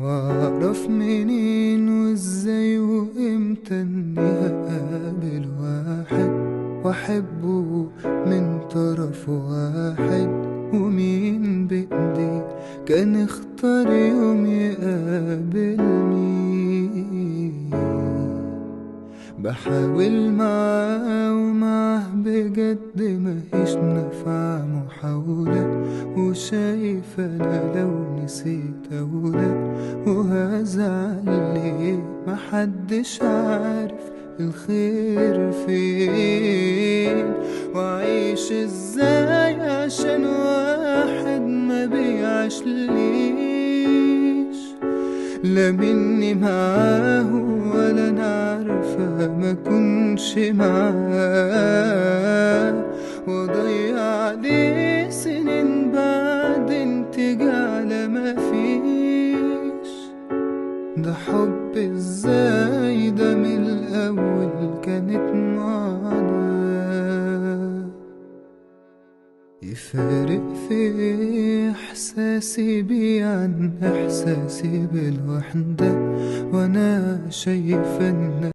واعرف منين وازاي وامتى اني هقابل واحد واحبه من طرف واحد، ومين بايدي كان اختار يوم يقابلني. بحاول معاه ومعاه بجد ماهيش نافعة محاولة، وشايف انا لو نسيت اقولك وهزعل ليه، محدش عارف الخير فين، وعيش ازاي عشان واحد ما بيعيش ليش، لا مني معاه ولا انا عارفة ما كنش معاه، وضيع عليه سنين بعدين تيجي على ما فيش. ده حب ازاي ده من الاول كانت معانا، يفارق في احساسي بيه عن احساسي بالوحدة، وانا شايفة ان